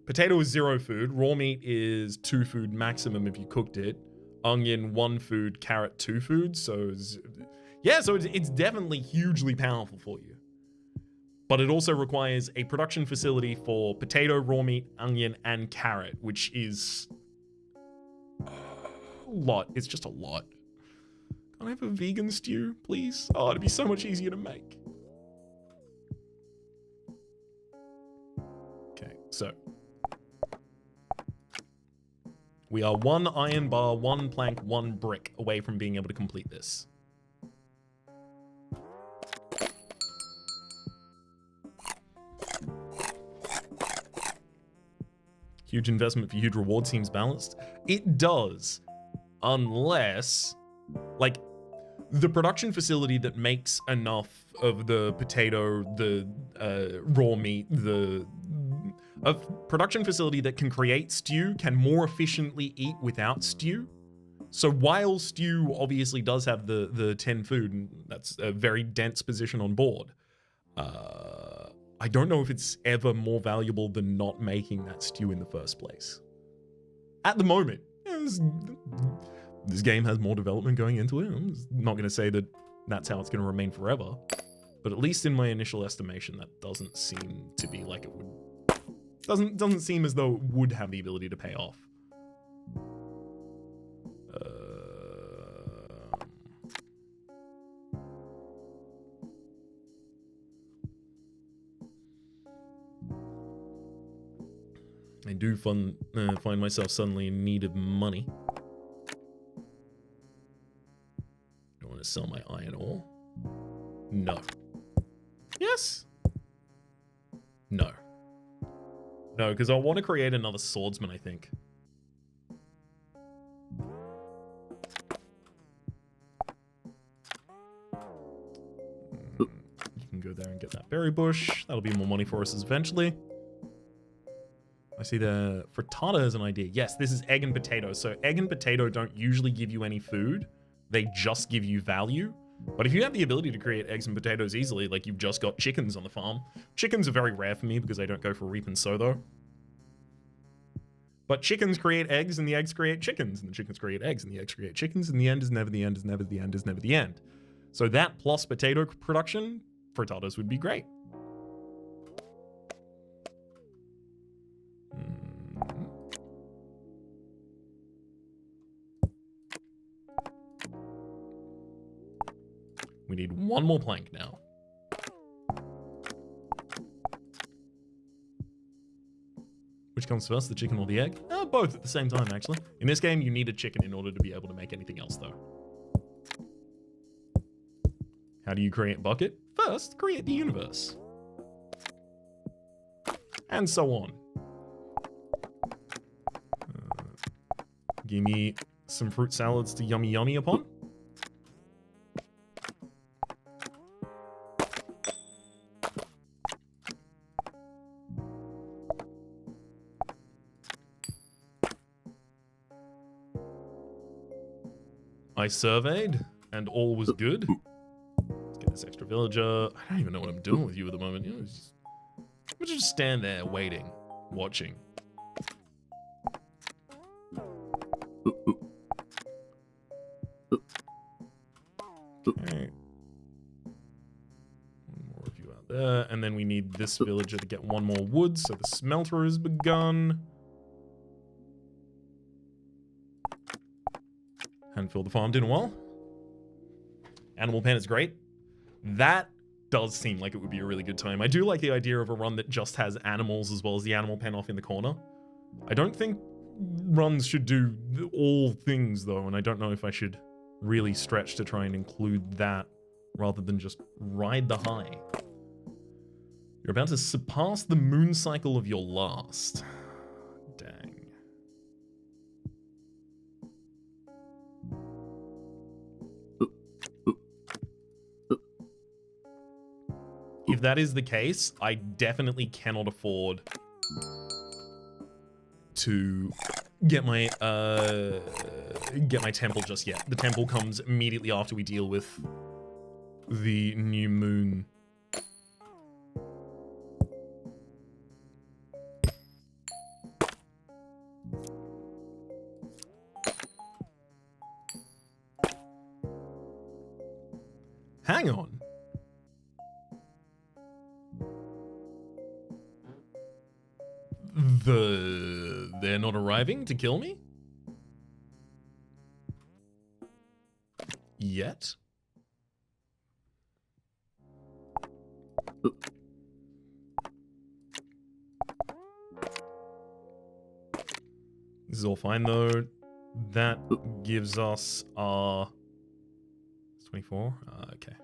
potato is 0 food. Raw meat is 2 food maximum if you cooked it. Onion, 1 food. Carrot, 2 food. So, it's definitely hugely powerful for you. But it also requires a production facility for potato, raw meat, onion, and carrot, which is a lot. It's just a lot. Can I have a vegan stew, please? Oh, it'd be so much easier to make. Okay, so we are 1 iron bar, 1 plank, 1 brick away from being able to complete this. Huge investment for huge reward seems balanced. It does, unless, like, the production facility that makes enough of the potato, the raw meat, a production facility that can create stew can more efficiently eat without stew. So while stew obviously does have the 10 food, and that's a very dense position on board, I don't know if it's ever more valuable than not making that stew in the first place. At the moment, this game has more development going into it. I'm not going to say that that's how it's going to remain forever, but at least in my initial estimation, that doesn't seem to be like it would. Doesn't seem as though it would have the ability to pay off. I do find myself suddenly in need of money. I want to sell my iron ore. No. Yes? No. No, because I want to create another swordsman, I think. You can go there and get that berry bush. That'll be more money for us eventually. I see the frittata as an idea. Yes, this is egg and potato. So egg and potato don't usually give you any food. They just give you value. But if you have the ability to create eggs and potatoes easily, like you've just got chickens on the farm. Chickens are very rare for me because I don't go for reap and sow though. But chickens create eggs and the eggs create chickens and the chickens create eggs and the eggs create chickens and the end is never the end is never the end is never the end. So that plus potato production, frittatas would be great. We need one more plank now. Which comes first, the chicken or the egg? Both at the same time, actually. In this game, you need a chicken in order to be able to make anything else, though. How do you create bucket? First, create the universe. And so on. Give me some fruit salads to yummy yummy upon. I surveyed, and all was good. Let's get this extra villager. I don't even know what I'm doing with you at the moment. You know, I'm just stand there waiting, watching. Okay. One more of you out there, and then we need this villager to get one more wood, so the smelter has begun. And fill the farm dinner well. Animal pen is great. That does seem like it would be a really good time. I do like the idea of a run that just has animals as well as the animal pen off in the corner. I don't think runs should do all things though, and I don't know if I should really stretch to try and include that rather than just ride the high. You're about to surpass the moon cycle of your last. Dang. If that is the case, I definitely cannot afford to get my temple just yet. The temple comes immediately after we deal with the new moon. Hang on. They're not arriving to kill me? Yet? This is all fine though. That gives us our 24. Okay.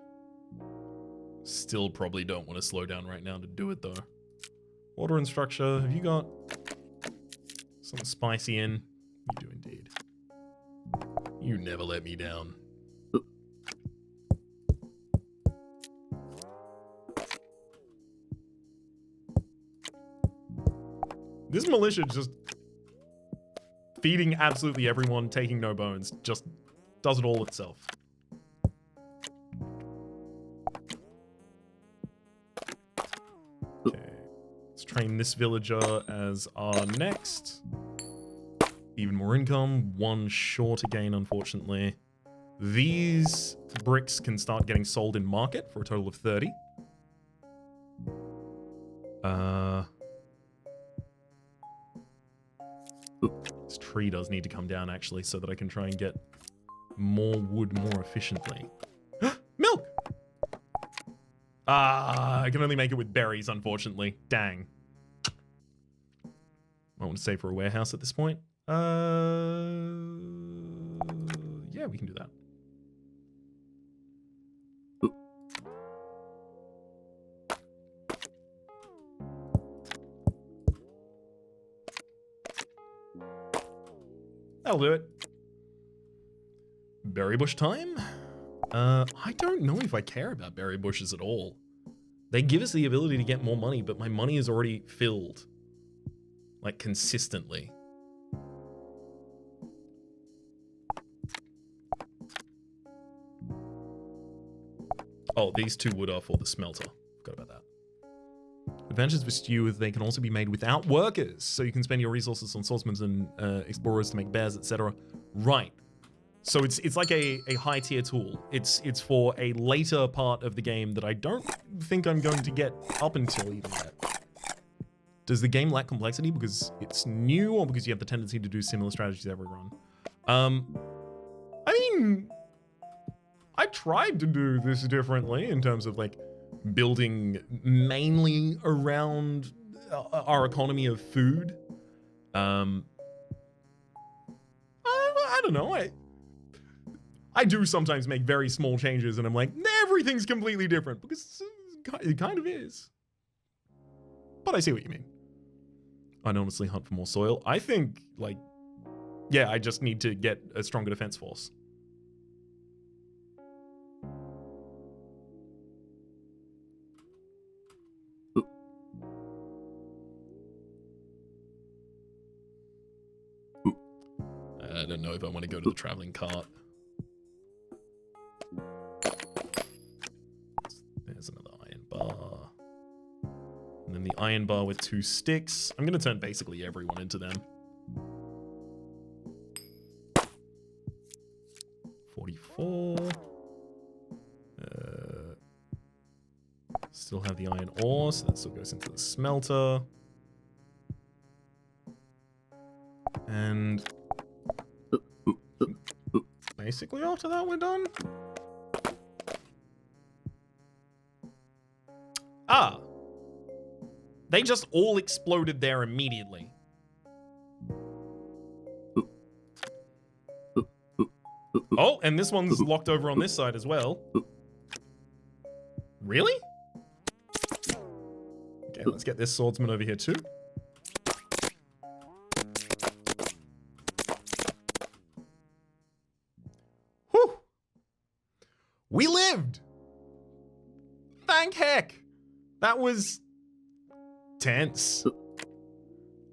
Still probably don't want to slow down right now to do it though. Order and structure. Have you got something spicy in? You do indeed. You never let me down. This militia just feeding absolutely everyone, taking no bones, just does it all itself. Train this villager as our next. Even more income, one short again, unfortunately. These bricks can start getting sold in market for a total of 30. This tree does need to come down actually so that I can try and get more wood more efficiently. Milk! I can only make it with berries, unfortunately. Dang. I want to save for a warehouse at this point. Yeah, we can do that. That'll do it. Berry bush time? I don't know if I care about berry bushes at all. They give us the ability to get more money, but my money is already filled. like consistently. Oh, these two wood are for the smelter. Forgot about that. Advantages for stew is they can also be made without workers, so you can spend your resources on swordsmen and explorers to make bears, etc. Right. So it's like a high tier tool. It's for a later part of the game that I don't think I'm going to get up until even yet. Does the game lack complexity because it's new, or because you have the tendency to do similar strategies every run? I mean, I tried to do this differently in terms of like building mainly around our economy of food. I don't know. I do sometimes make very small changes and I'm like, everything's completely different, because it kind of is. But I see what you mean. I'd honestly hunt for more soil. I think, like, yeah, I just need to get a stronger defense force. I don't know if I want to go to the traveling cart. There's another iron bar. And then the iron bar with 2 sticks. I'm going to turn basically everyone into them. 44. Still have the iron ore, so that still goes into the smelter. And basically after that we're done. Ah! They just all exploded there immediately. Oh, and this one's locked over on this side as well. Really? Okay, let's get this swordsman over here too. Whew! We lived! Thank heck! That was tense.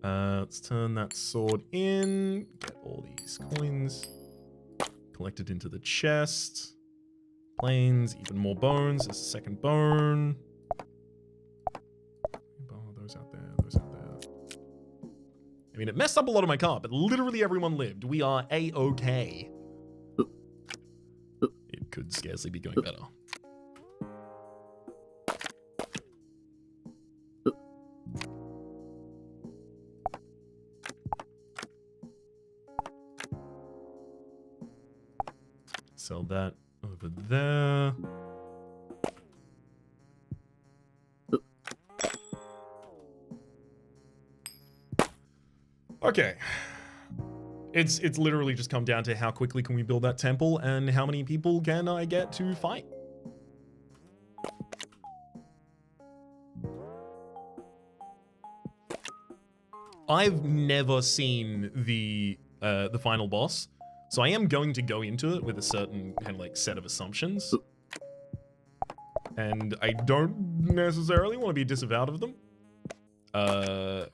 Let's turn that sword in. Get all these coins. Collected into the chest. Planes, even more bones. There's a second bone. Those out there, those out there. I mean, it messed up a lot of my car, but literally everyone lived. We are A-okay. It could scarcely be going better. Sell that over there. Okay. It's literally just come down to how quickly can we build that temple and how many people can I get to fight. I've never seen the final boss. So I am going to go into it with a certain kind of like set of assumptions. And I don't necessarily want to be disavowed of them.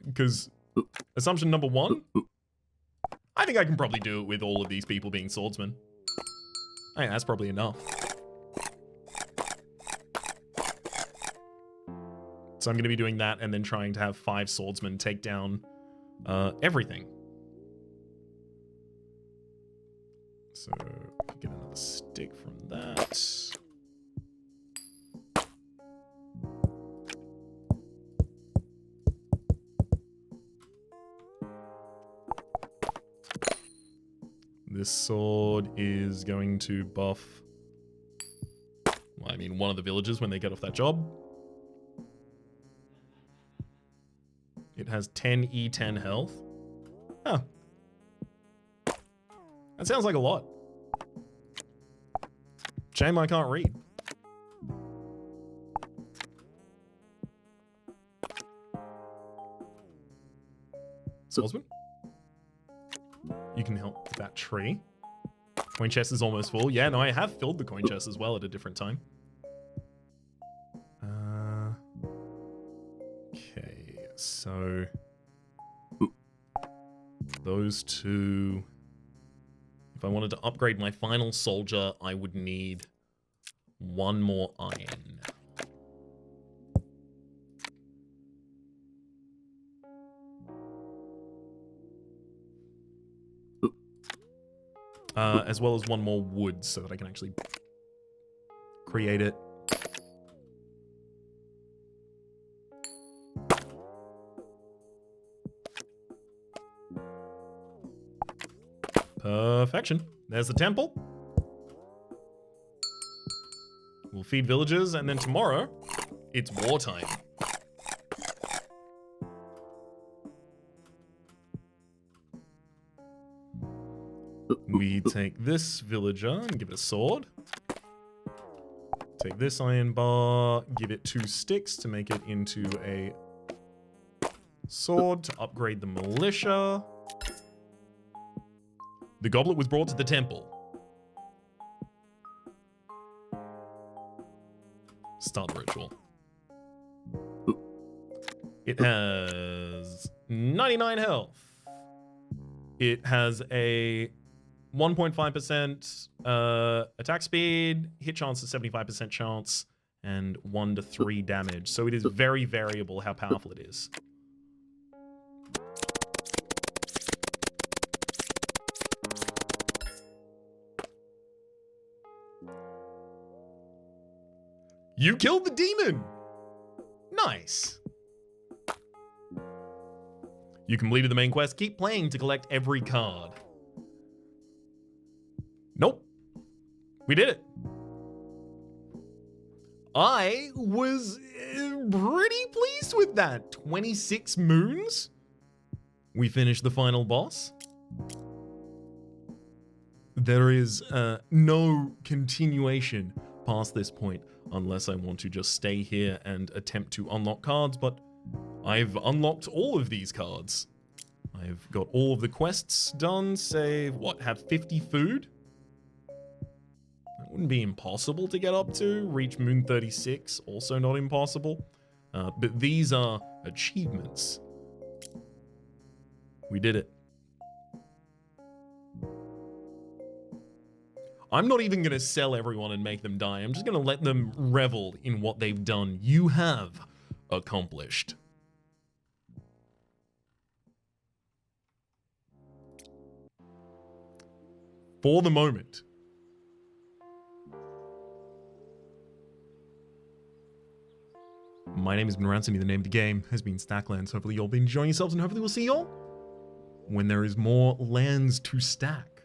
Because assumption number 1, I think I can probably do it with all of these people being swordsmen. I think that's probably enough. So I'm going to be doing that and then trying to have 5 swordsmen take down everything. So, get another stick from that. This sword is going to buff, well, I mean, one of the villagers when they get off that job. It has 10 E10 health. Oh. That sounds like a lot. Shame I can't read. Swordsman? You can help with that tree. Coin chest is almost full. Yeah, no, I have filled the coin chest as well at a different time. Okay, so... Those two. If I wanted to upgrade my final soldier, I would need one more iron. As well as one more wood so that I can actually create it. Perfection. There's the temple. We'll feed villagers, and then tomorrow, it's wartime. We take this villager and give it a sword. Take this iron bar, give it 2 sticks to make it into a sword to upgrade the militia. The goblet was brought to the temple. Start the ritual. It has 99 health. It has a 1.5% attack speed, hit chance is 75% chance, and 1 to 3 damage. So it is very variable how powerful it is. You killed the demon! Nice. You completed the main quest. Keep playing to collect every card. Nope. We did it. I was pretty pleased with that. 26 moons. We finished the final boss. There is no continuation past this point unless I want to just stay here and attempt to unlock cards, but I've unlocked all of these cards. I've got all of the quests done, save, what, have 50 food? That wouldn't be impossible to get up to. Reach Moon 36, also not impossible. But these are achievements. We did it. I'm not even going to sell everyone and make them die. I'm just going to let them revel in what they've done. You have accomplished. For the moment. My name has been Rhapsody. The name of the game has been Stacklands. Hopefully you'll be enjoying yourselves, and hopefully we'll see y'all when there is more lands to stack.